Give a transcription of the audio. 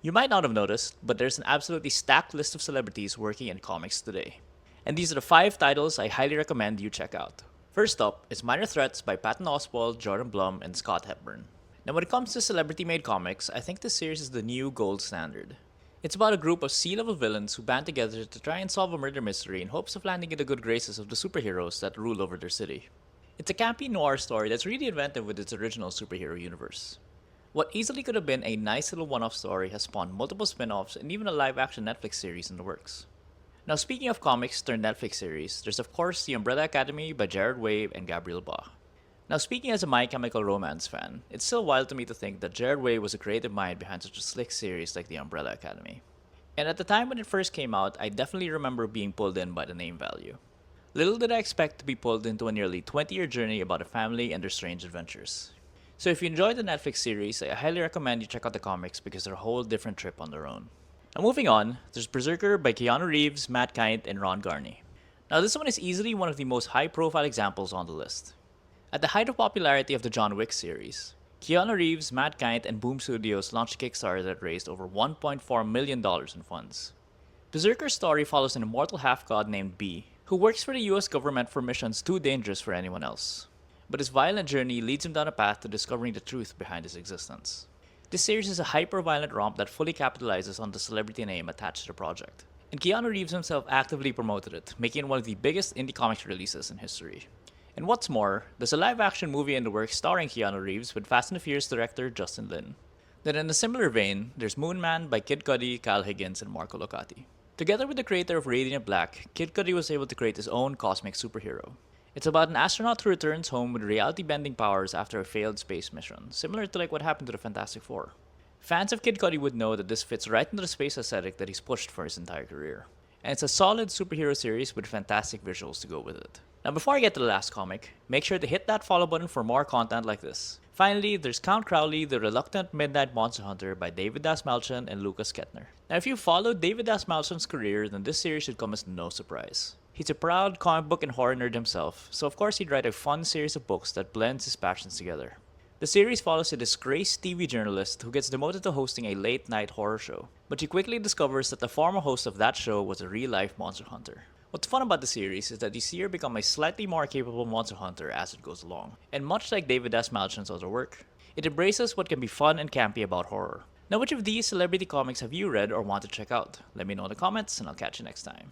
You might not have noticed, but there's an absolutely stacked list of celebrities working in comics today. And these are the 5 titles I highly recommend you check out. First up is Minor Threats by Patton Oswalt, Jordan Blum, and Scott Hepburn. Now when it comes to celebrity-made comics, I think this series is the new gold standard. It's about a group of C-level villains who band together to try and solve a murder mystery in hopes of landing in the good graces of the superheroes that rule over their city. It's a campy noir story that's really inventive with its original superhero universe. What easily could have been a nice little one-off story has spawned multiple spin-offs and even a live-action Netflix series in the works. Now speaking of comics turned Netflix series, there's of course The Umbrella Academy by Jared Way and Gabriel Ba. Now speaking as a My Chemical Romance fan, it's still wild to me to think that Jared Way was a creative mind behind such a slick series like The Umbrella Academy. And at the time when it first came out, I definitely remember being pulled in by the name value. Little did I expect to be pulled into a nearly 20-year journey about a family and their strange adventures. So if you enjoyed the Netflix series, I highly recommend you check out the comics because they're a whole different trip on their own. Now moving on, there's Berserker by Keanu Reeves, Matt Kindt, and Ron Garney. Now this one is easily one of the most high-profile examples on the list. At the height of popularity of the John Wick series, Keanu Reeves, Matt Kindt, and Boom Studios launched a Kickstarter that raised over $1.4 million in funds. Berserker's story follows an immortal half-god named B, who works for the US government for missions too dangerous for anyone else. But his violent journey leads him down a path to discovering the truth behind his existence. This series is a hyper-violent romp that fully capitalizes on the celebrity name attached to the project. And Keanu Reeves himself actively promoted it, making it one of the biggest indie comics releases in history. And what's more, there's a live-action movie in the works starring Keanu Reeves with Fast and the Furious director Justin Lin. Then in a similar vein, there's Moonman by Kid Cudi, Kyle Higgins, and Marco Locati. Together with the creator of Radiant Black, Kid Cudi was able to create his own cosmic superhero. It's about an astronaut who returns home with reality-bending powers after a failed space mission, similar to like what happened to the Fantastic Four. Fans of Kid Cudi would know that this fits right into the space aesthetic that he's pushed for his entire career. And it's a solid superhero series with fantastic visuals to go with it. Now before I get to the last comic, make sure to hit that follow button for more content like this. Finally, there's Count Crowley, the Reluctant Midnight Monster Hunter by David Dasmalchian and Lucas Kettner. Now if you followed David Dasmalchian's career, then this series should come as no surprise. He's a proud comic book and horror nerd himself, so of course he'd write a fun series of books that blends his passions together. The series follows a disgraced TV journalist who gets demoted to hosting a late-night horror show, but he quickly discovers that the former host of that show was a real-life monster hunter. What's fun about the series is that you see her become a slightly more capable monster hunter as it goes along, and much like David Dasmalchian's other work, it embraces what can be fun and campy about horror. Now which of these celebrity comics have you read or want to check out? Let me know in the comments and I'll catch you next time.